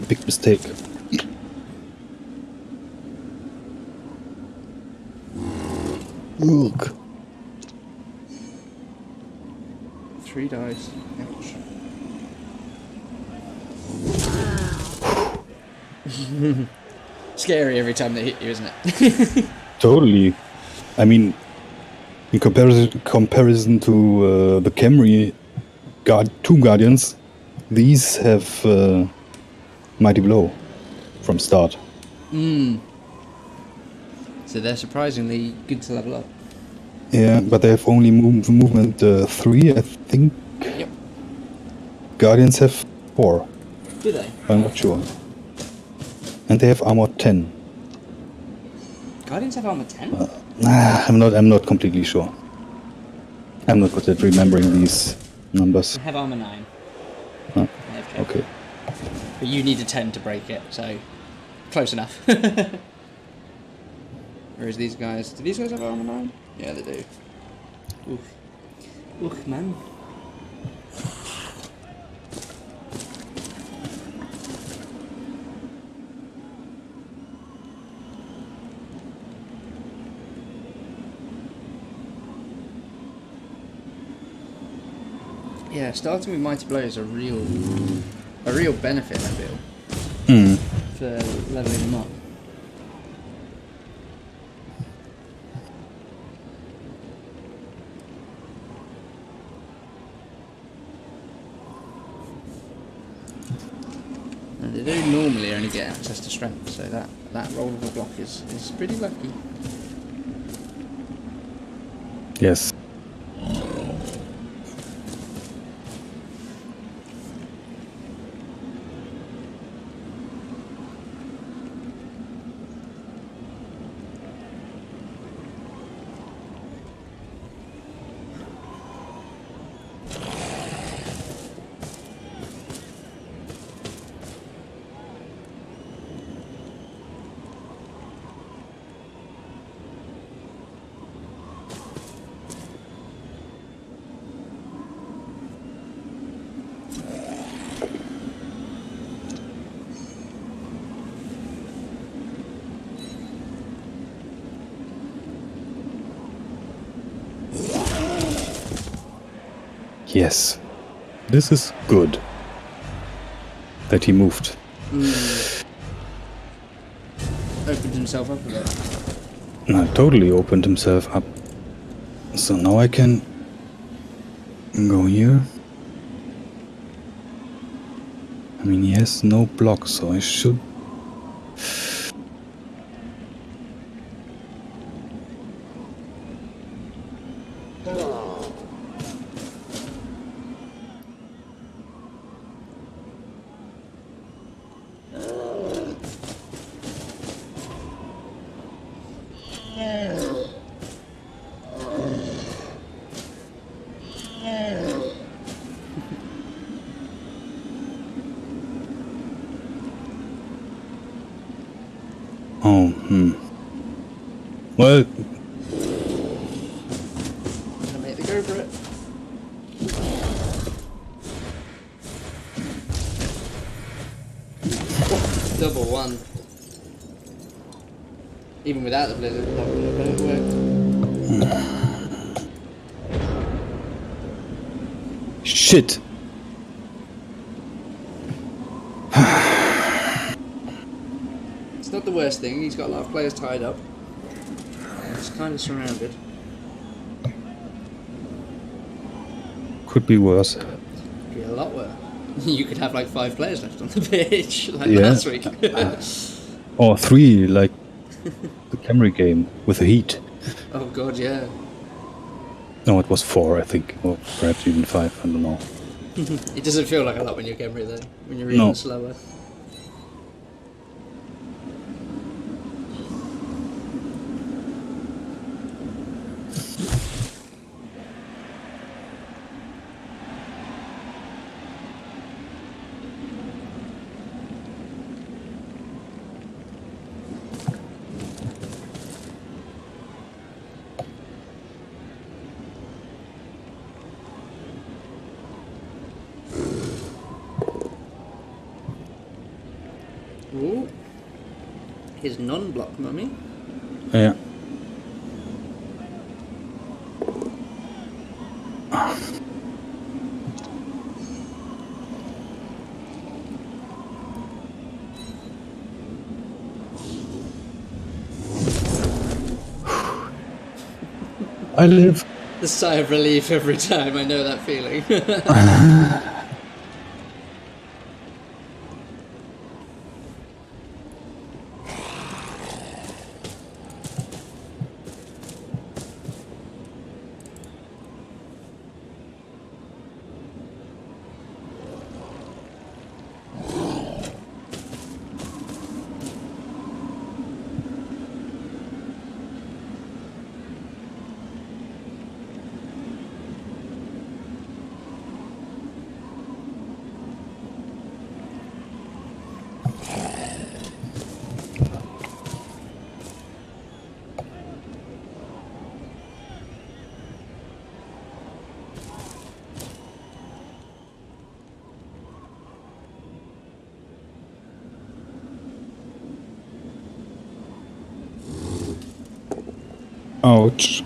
big mistake. Look. 3 dice. Ouch. Scary every time they hit you, isn't it? Totally. I mean, in comparison to the Camry two Guardians, these have Mighty Blow from start. So they're surprisingly good to level up. Yeah, but they have only movement 3, I think. Yep. Guardians have 4. Do they? I'm not sure. And they have armor 10. Guardians have armor 10? I'm not completely sure. I'm not good at remembering these numbers. They have armor 9. Huh. They have 10. Okay. But you need a 10 to break it, so close enough. Whereas these guys, do these guys have armor 9? Yeah, they do. Oof. Oof, man. Yeah, starting with Mighty Blow is a real benefit, I feel, for leveling them up. And they do normally only get access to strength, so that roll of a block is pretty lucky. Yes. Yes. This is good. That he moved. Opened himself up a bit. No, totally opened himself up. So now I can go here. I mean, he has no block, so I should... Oh, Well, Gonna make the go for it. Double one. Even without the blizzard, that wouldn't have worked. shit. It's not the worst thing, he's got a lot of players tied up. He's kind of surrounded. Could be worse. Could be a lot worse. You could have like 5 players left on the pitch, like Yeah. last week. Or 3, like the Camry game with the heat. Oh god, yeah. No, it was 4, I think. Or perhaps even 5, I don't know. It doesn't feel like a lot when you're Gemry though, when you're even No. slower. his non-block mummy. Yeah. I live. The sigh of relief every time, I know that feeling. Ouch.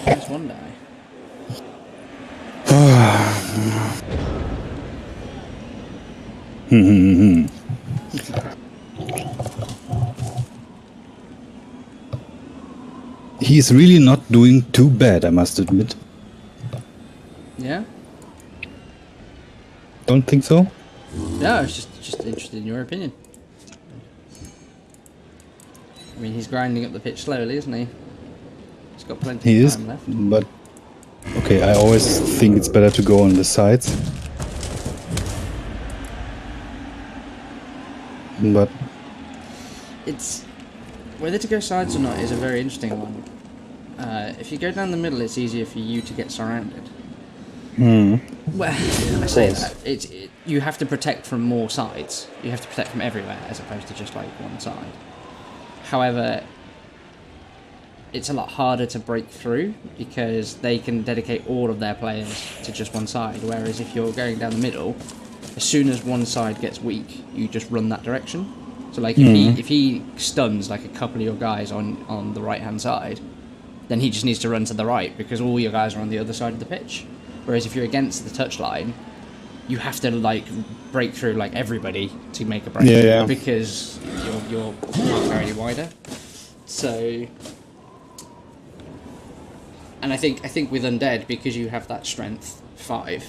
There's one die. He's really not doing too bad, I must admit. Yeah? Don't think so? No, I was just interested in your opinion. I mean, he's grinding up the pitch slowly, isn't he? He's got plenty He of is, time left. but... Okay, I always think it's better to go on the sides. But... It's... Whether to go sides or not is a very interesting one. If you go down the middle, it's easier for you to get surrounded. Well, I say that. You have to protect from more sides. You have to protect from everywhere, as opposed to just like one side. However, it's a lot harder to break through because they can dedicate all of their players to just one side. Whereas if you're going down the middle, as soon as one side gets weak, you just run that direction. So like if he stuns like a couple of your guys on the right hand side, then he just needs to run to the right because all your guys are on the other side of the pitch. Whereas if you're against the touchline, you have to like break through like everybody to make a break because you're not very wider. So, and I think with Undead, because you have that strength 5,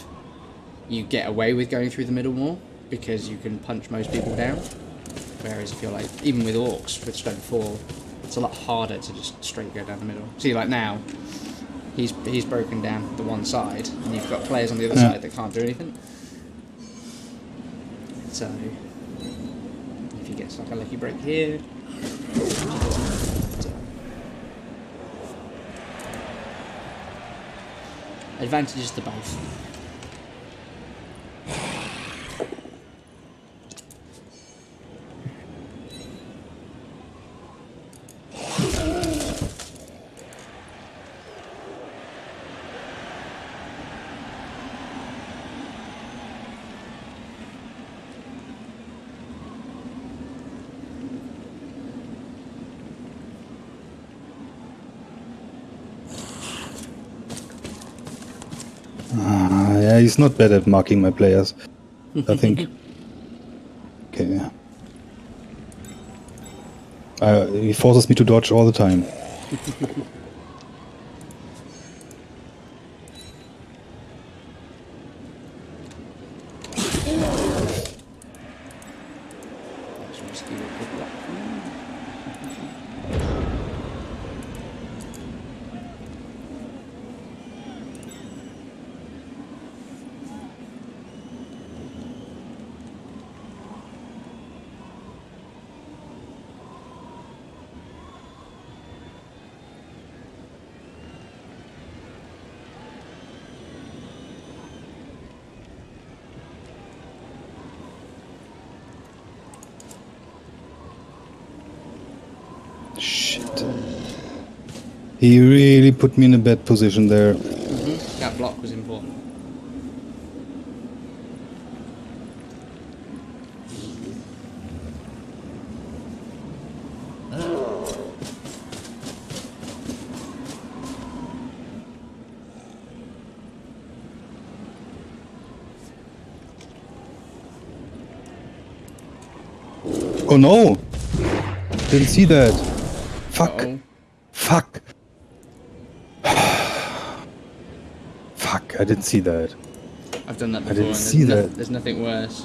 you get away with going through the middle more because you can punch most people down. Whereas if you're like, even with Orcs with strength 4, it's a lot harder to just straight go down the middle. See, like now, he's broken down the one side, and you've got players on the other side that can't do anything. So, if he gets like a lucky break here, advantages to both. Yeah, he's not bad at marking my players, I think. Okay. He forces me to dodge all the time. Shit. He really put me in a bad position there. That block was important. Oh no! Didn't see that. Fuck. Uh-oh. Fuck. Fuck, I didn't see that. I've done that before. I didn't and see that. There's nothing worse.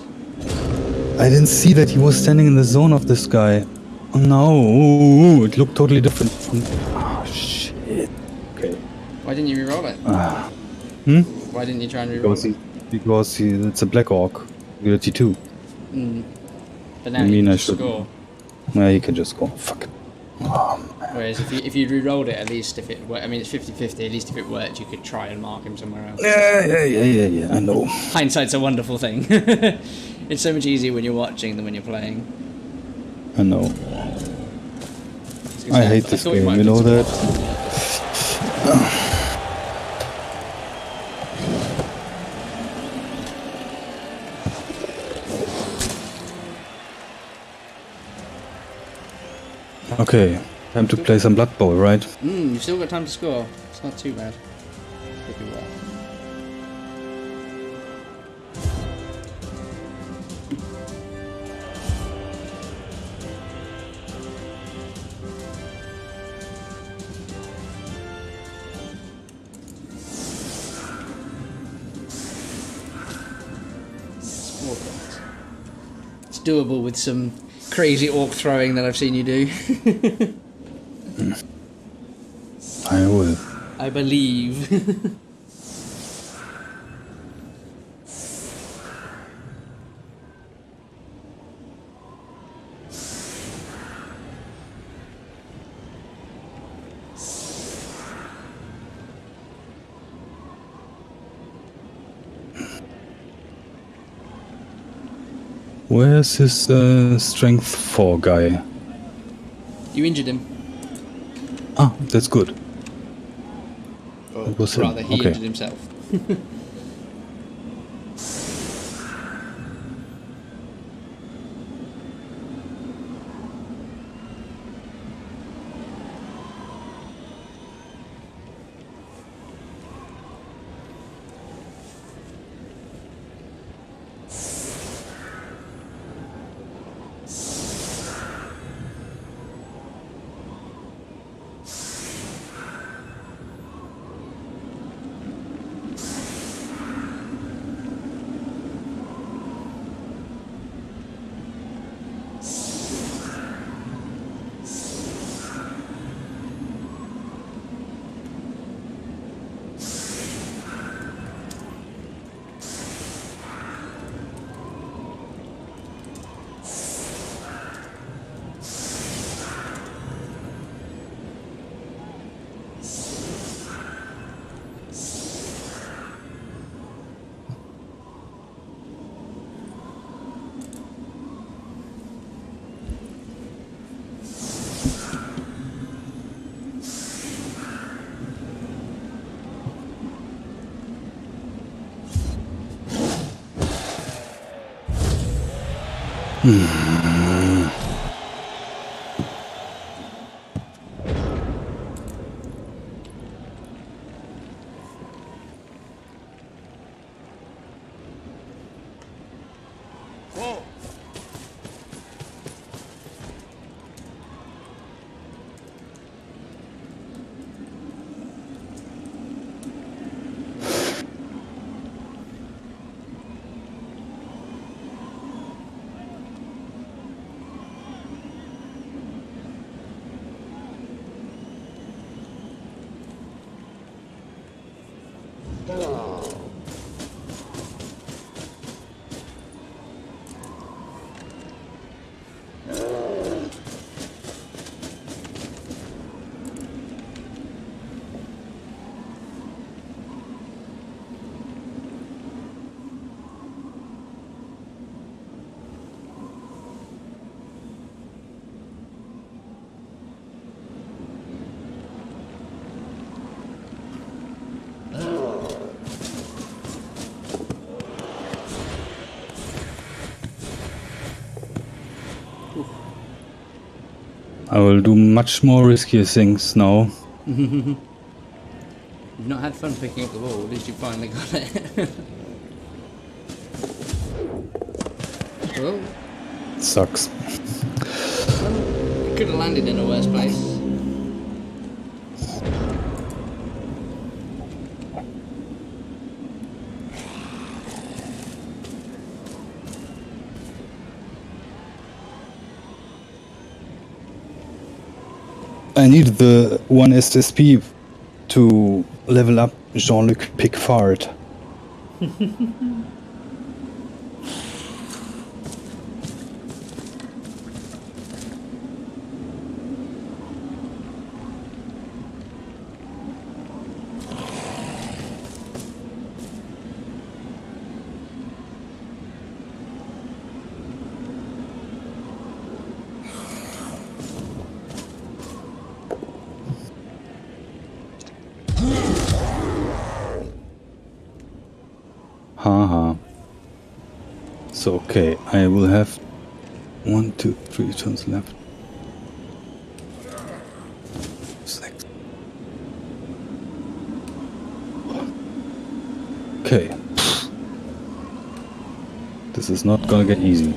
I didn't see that he was standing in the zone of this guy. Oh no, it looked totally different. Oh shit. Okay. Why didn't you reroll it? Why didn't you try and reroll it? Because it's a Black Orc. Ability 2. But now you can just score. Yeah, you can just score. Fuck it. Whereas if you'd re-rolled it, at least if it worked, I mean it's 50-50, at least if it worked you could try and mark him somewhere else. Yeah, I know. Hindsight's a wonderful thing. It's so much easier when you're watching than when you're playing. I know. I hate this game, you know that? Okay, time to play some Blood Bowl, right? You've still got time to score. It's not too bad. Could be well. doable with some crazy orc throwing that I've seen you do. I will. I believe. Where's his strength 4 guy? You injured him. Ah, that's good. Or It was him. rather, he Okay. injured himself. I will do much more riskier things now. You've not had fun picking up the ball, at least you finally got it. Well, Sucks. you could have landed in a worse place. I need the 1 SSP to level up Jean-Luc Picard. Haha. So okay, I will have 1, 2, 3 turns left. 6. Okay. This is not gonna get easy.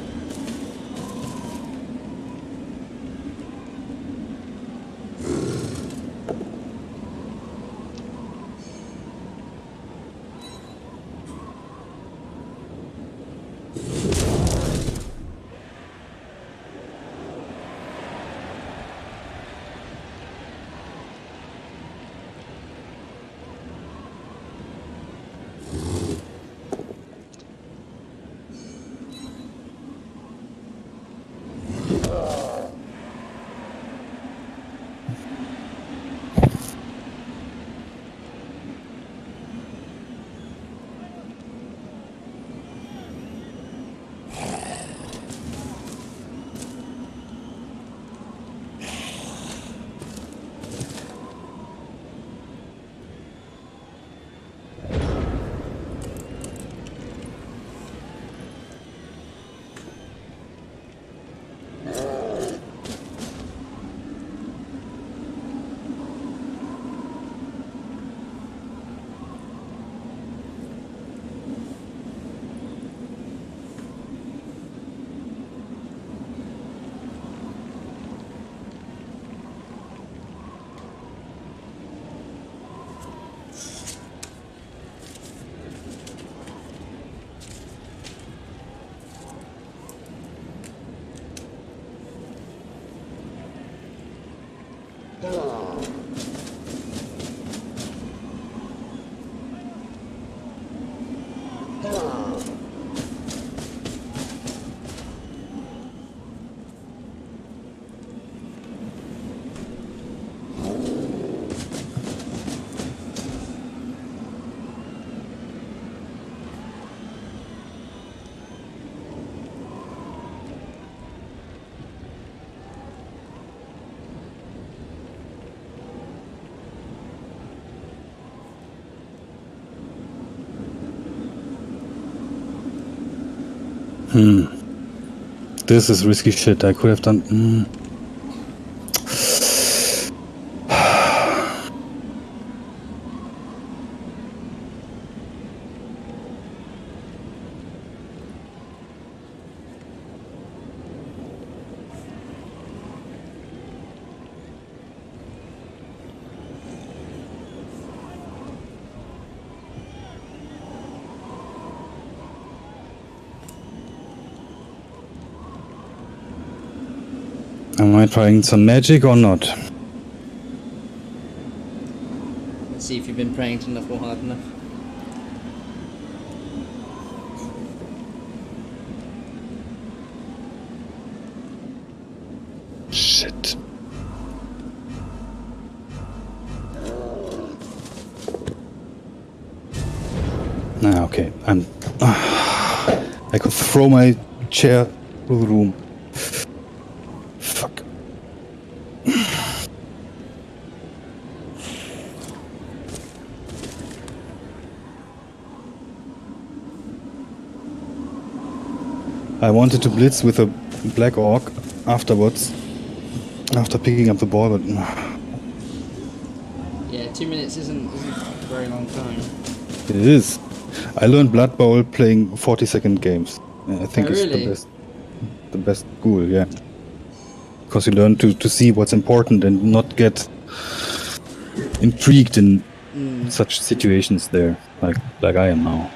This is risky shit. I could have done. Am I trying some magic or not? Let's see if you've been praying to enough or hard enough. Shit. Ah, okay. I could throw my chair through the room. Fuck. I wanted to blitz with a black orc afterwards, after picking up the ball, but Yeah, 2 minutes isn't a very long time. it is. I learned Blood Bowl playing 40-second games. I think it's really? the best school, yeah. Because you learn to see what's important and not get intrigued in such situations there, like I am now.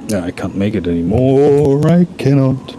Yeah, I can't make it anymore. I cannot.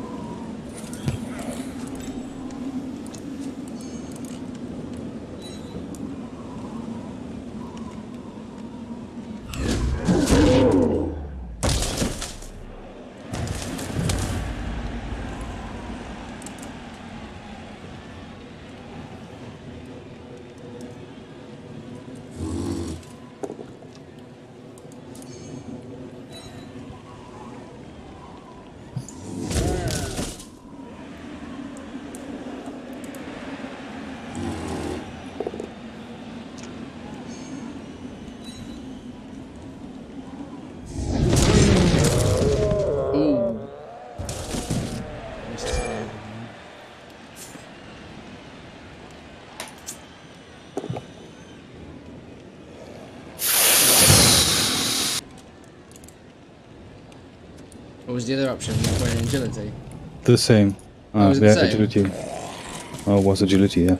What was the other option? Wearing agility? The same. Oh, was it the Yeah, same? agility. Oh, it was agility, yeah.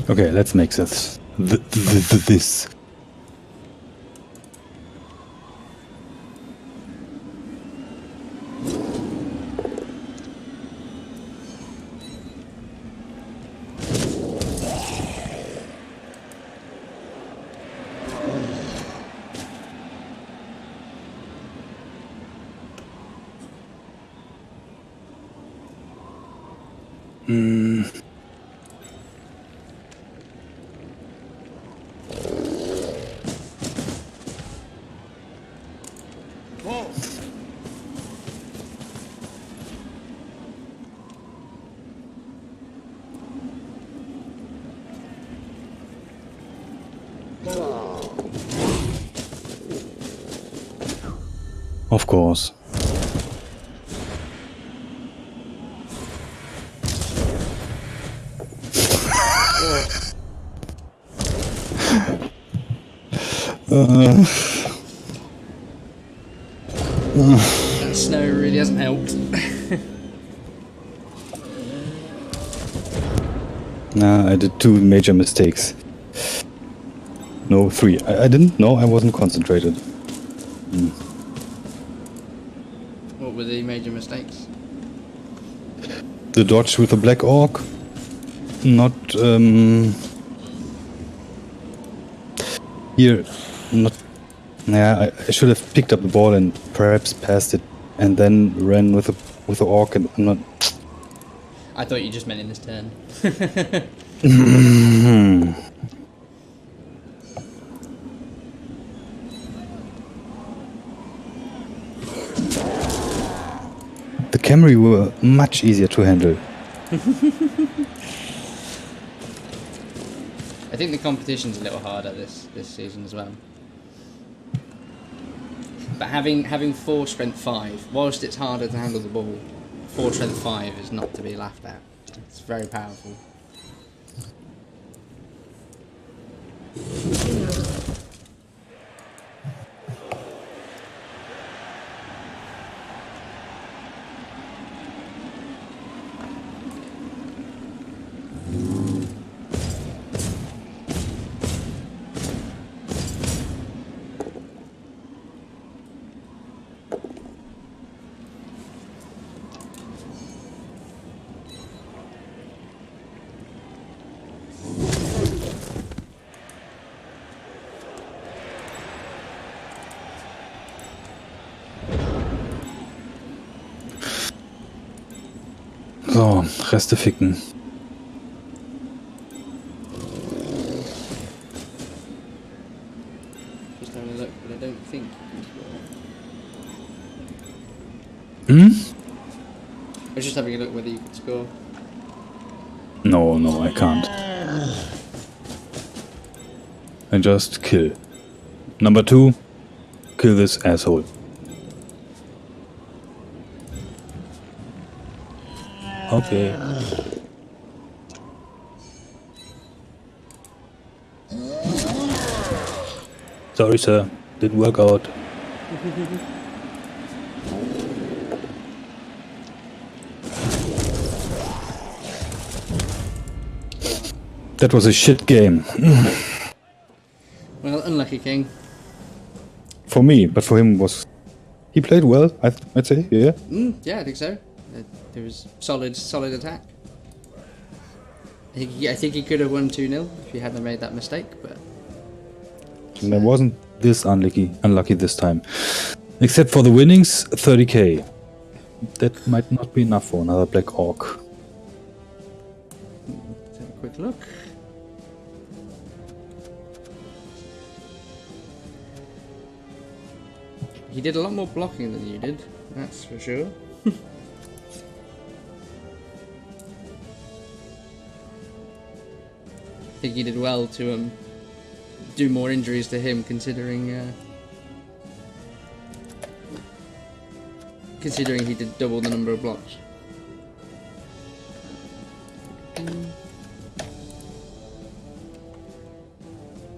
Okay, let's make this. This. Of course. That snow really hasn't helped. Nah, I did 2 major mistakes. No, 3. I didn't know. I wasn't concentrated. What were the major mistakes? The dodge with the black orc. Here, not. Yeah, I should have picked up the ball and perhaps passed it, and then ran with the orc, and I'm not. I thought you just meant in this turn. The Camry were much easier to handle. I think the competition's a little harder this season as well. But having 4 strength 5, whilst it's harder to handle the ball, 4 strength 5 is not to be laughed at. It's very powerful. So, Reste ficken. Just having a look, but I don't think. Hmm? I was just having a look whether you could score. No, I can't. And just kill. Number 2, kill this asshole. Okay. Sorry, sir. Didn't work out. That was a shit game. Well, unlucky King. For me, but for him was... He played well, I'd say, yeah. Yeah, I think so. There was solid attack. I think he could have won 2-0 if he hadn't made that mistake, but... And I wasn't this unlucky this time. Except for the winnings, 30k. That might not be enough for another Black Orc. Let's have a quick look. He did a lot more blocking than you did, that's for sure. I think he did well to do more injuries to him, considering he did double the number of blocks.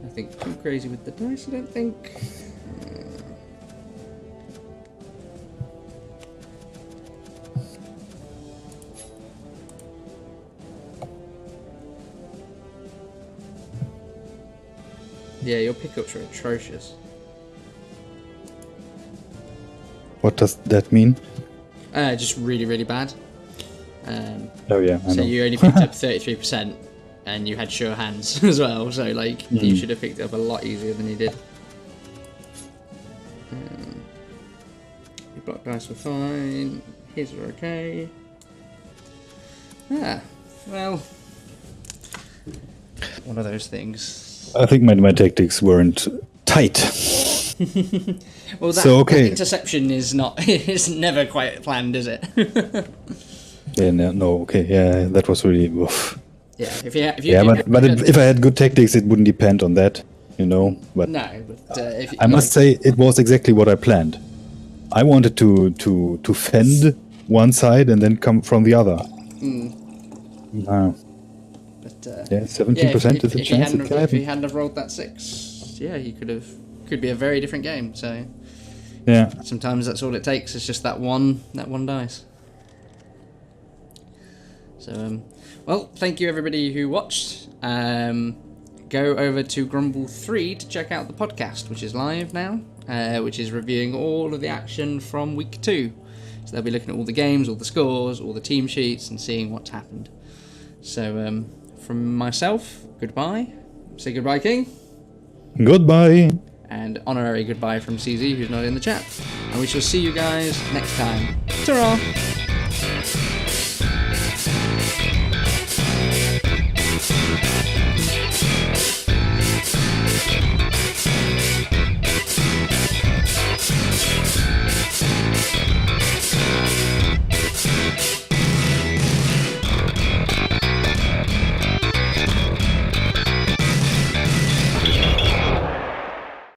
Nothing too crazy with the dice, I don't think. Yeah, your pickups are atrocious. What does that mean? Just really, really bad. Oh yeah, I so know. you only picked up 33%, and you had sure hands as well. So like, you should have picked it up a lot easier than you did. Your block dice were fine. His were okay. Yeah, well, one of those things. I think my tactics weren't tight. Well, that, so, okay. that interception is not. It's never quite planned, is it? Yeah, no, okay, yeah, that was really. Oof. Yeah, if I had good tactics, it wouldn't depend on that, you know. But no, but if I must say it was exactly what I planned. I wanted to fend one side and then come from the other. But, yeah, 17% is a chance it can if happen. he hadn't have rolled that 6, yeah, he could be a very different game. So Yeah. sometimes that's all it takes. It's just that one dice. So well, thank you everybody who watched. Go over to GRUMBBL 3 to check out the podcast, which is live now, which is reviewing all of the action from week 2. So they'll be looking at all the games, all the scores, all the team sheets, and seeing what's happened. So from myself, goodbye. Say goodbye, King. Goodbye. And honorary goodbye from CZ, who's not in the chat. And we shall see you guys next time. Ta-ra!